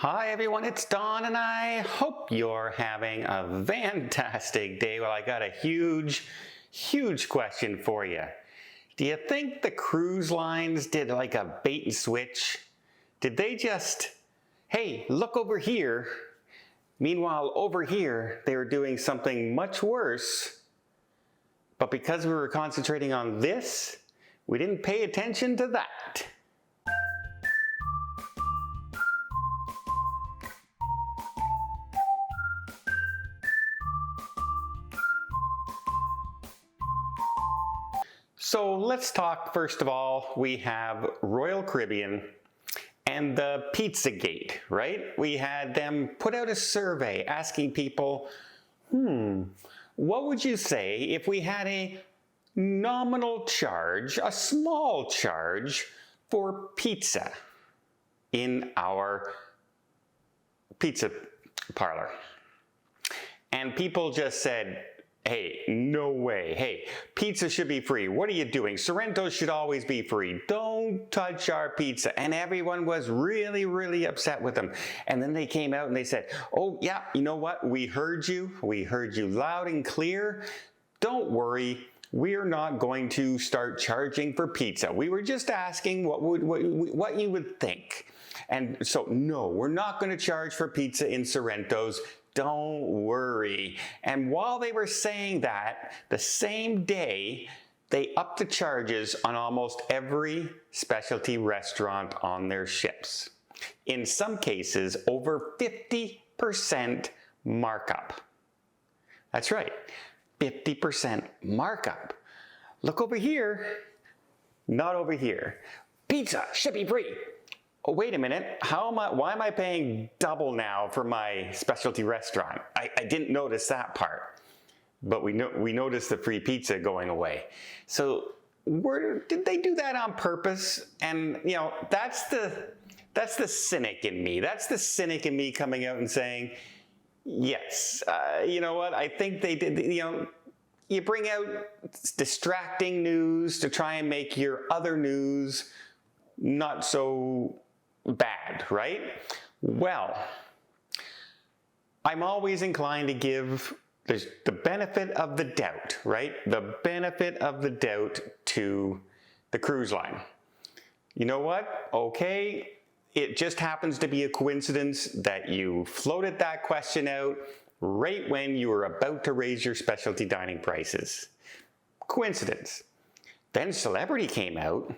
Hi everyone, it's Don and I hope you're having a fantastic day. Well, I got a huge question for you. Do you think the cruise lines did like a bait and switch? Did they just, hey, look over here. Meanwhile, over here, they were doing something much worse. But because we were concentrating on this, we didn't pay attention to that. So let's talk, first of all, we have Royal Caribbean and the Pizzagate, right? We had them put out a survey asking people, what would you say if we had a nominal charge, a small charge for pizza in our pizza parlor? And people just said, hey, no way. Hey, pizza should be free. What are you doing? Sorrento's should always be free. Don't touch our pizza. And everyone was really upset with them. And then they came out and they said, oh yeah, you know what? We heard you. We heard you loud and clear. Don't worry. We're not going to start charging for pizza. We were just asking what you would think. And so, no, we're not going to charge for pizza in Sorrento's. Don't worry. And while they were saying that, the same day, they upped the charges on almost every specialty restaurant on their ships. In some cases, over 50% markup. That's right, 50% markup. Look over here, not over here. Pizza should be free. Oh, wait a minute, why am I paying double now for my specialty restaurant? I didn't notice that part, but we noticed the free pizza going away. So did they do that on purpose? And you know, that's the cynic in me. That's the cynic in me coming out and saying, yes, you know what, I think they did, you know, you bring out distracting news to try and make your other news not so bad, right? Well, I'm always inclined to give the benefit of the doubt, right? The benefit of the doubt to the cruise line. You know what? Okay, it just happens to be a coincidence that you floated that question out right when you were about to raise your specialty dining prices. Coincidence. Then Celebrity came out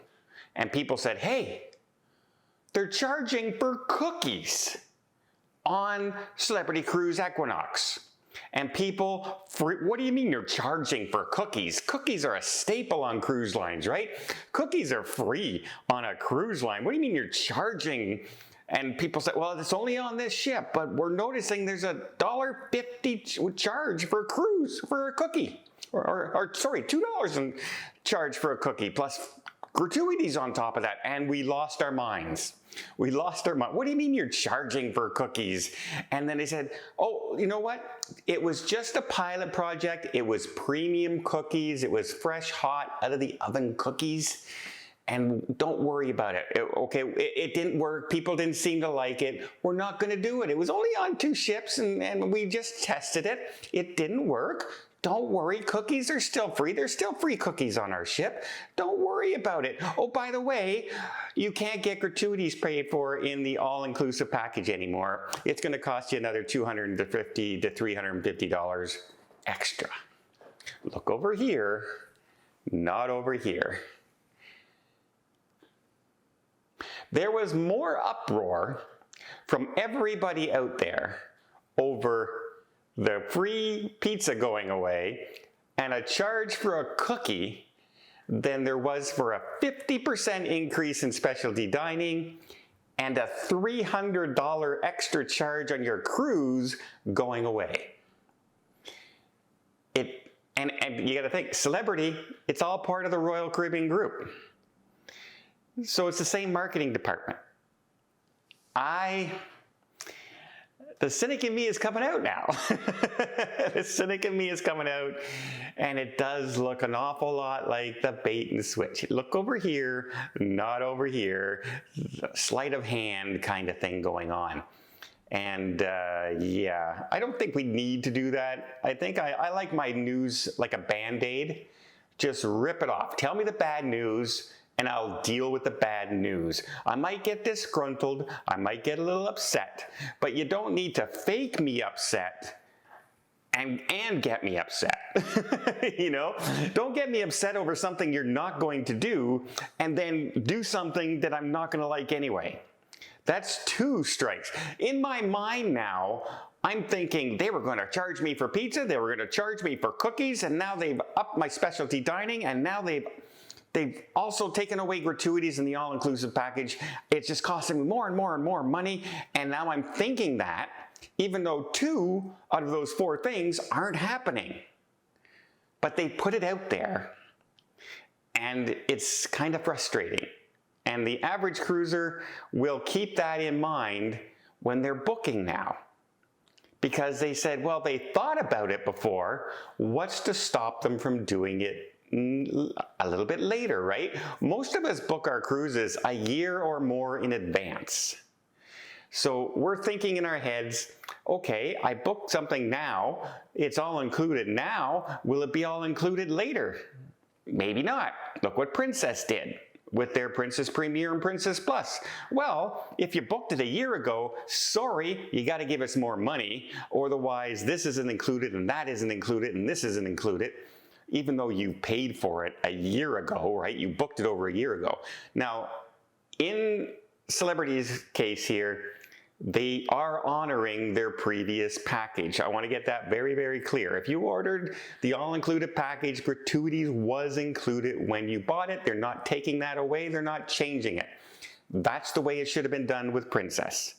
and people said, hey, they're charging for cookies on Celebrity Cruise Equinox. And people, what do you mean you're charging for cookies? Cookies are a staple on cruise lines, right? Cookies are free on a cruise line. What do you mean you're charging? And people say, well, it's only on this ship, but we're noticing there's a $1.50 charge for a cruise for a cookie. Or sorry, $2 and charge for a cookie, plus gratuities on top of that. And we lost our minds. We lost our mind. What do you mean you're charging for cookies? And then they said, oh, you know what? It was just a pilot project. It was premium cookies. It was fresh, hot, out of the oven cookies. And don't worry about it. It didn't work. People didn't seem to like it. We're not going to do it. It was only on 2 ships and we just tested it. It didn't work. Don't worry, cookies are still free. There's still free cookies on our ship. Don't worry about it. Oh, by the way, you can't get gratuities paid for in the all-inclusive package anymore. It's going to cost you another $250 to $350 extra. Look over here, not over here. There was more uproar from everybody out there over the free pizza going away and a charge for a cookie than there was for a 50% increase in specialty dining and a $300 extra charge on your cruise going away. And you gotta think, Celebrity, it's all part of the Royal Caribbean group. So it's the same marketing department. The cynic in me is coming out now. The cynic in me is coming out, and it does look an awful lot like the bait and switch. Look over here, not over here, sleight of hand kind of thing going on. And yeah, I don't think we need to do that. I think I like my news like a Band-Aid. Just rip it off. Tell me the bad news and I'll deal with the bad news. I might get disgruntled, I might get a little upset, but you don't need to fake me upset and get me upset. You know, don't get me upset over something you're not going to do and then do something that I'm not going to like anyway. That's 2 strikes. In my mind now, I'm thinking they were going to charge me for pizza, they were going to charge me for cookies, and now they've upped my specialty dining, and now they've also taken away gratuities in the all-inclusive package. It's just costing me more and more and more money, and now I'm thinking that, even though 2 out of those 4 things aren't happening. But they put it out there, and it's kind of frustrating. And the average cruiser will keep that in mind when they're booking now. Because they said, well, they thought about it before. What's to stop them from doing it a little bit later, right? Most of us book our cruises a year or more in advance. So we're thinking in our heads, okay, I booked something now. It's all included now. Will it be all included later? Maybe not. Look what Princess did with their Princess Premier and Princess Plus. Well, if you booked it a year ago, sorry, you got to give us more money. Otherwise, this isn't included and that isn't included and this isn't included, even though you paid for it a year ago, right? You booked it over a year ago. Now, in Celebrity's case here, they are honoring their previous package. I want to get that very, very clear. If you ordered the all-included package, gratuities was included when you bought it. They're not taking that away. They're not changing it. That's the way it should have been done with Princess.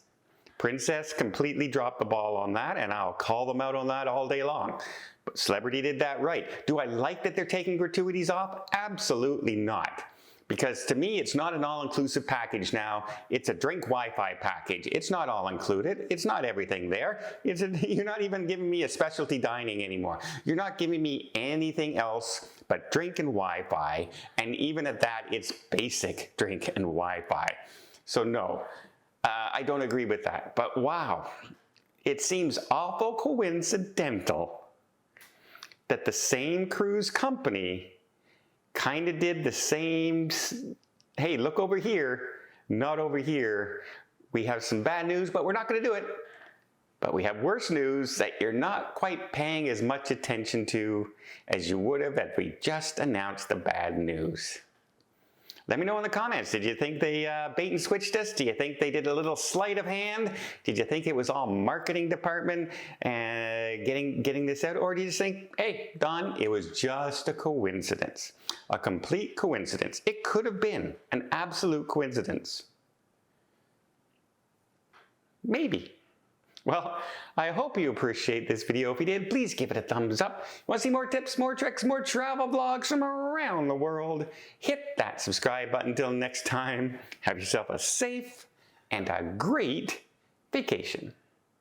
Princess completely dropped the ball on that, and I'll call them out on that all day long. But Celebrity did that right. Do I like that they're taking gratuities off? Absolutely not. Because to me, it's not an all-inclusive package now. It's a drink Wi-Fi package. It's not all included. It's not everything there. You're not even giving me a specialty dining anymore. You're not giving me anything else but drink and Wi-Fi. And even at that, it's basic drink and Wi-Fi. So no, I don't agree with that. But wow, it seems awful coincidental that the same cruise company kind of did the same, hey, look over here, not over here. We have some bad news, but we're not going to do it. But we have worse news that you're not quite paying as much attention to as you would have if we just announced the bad news. Let me know in the comments. Did you think they bait and switched us? Do you think they did a little sleight of hand? Did you think it was all marketing department getting this out? Or do you just think, hey, Don, it was just a coincidence, a complete coincidence? It could have been an absolute coincidence. Maybe. Well, I hope you appreciate this video. If you did, please give it a thumbs up. Want to see more tips, more tricks, more travel vlogs from around the world? Hit that subscribe button. Until next time, have yourself a safe and a great vacation.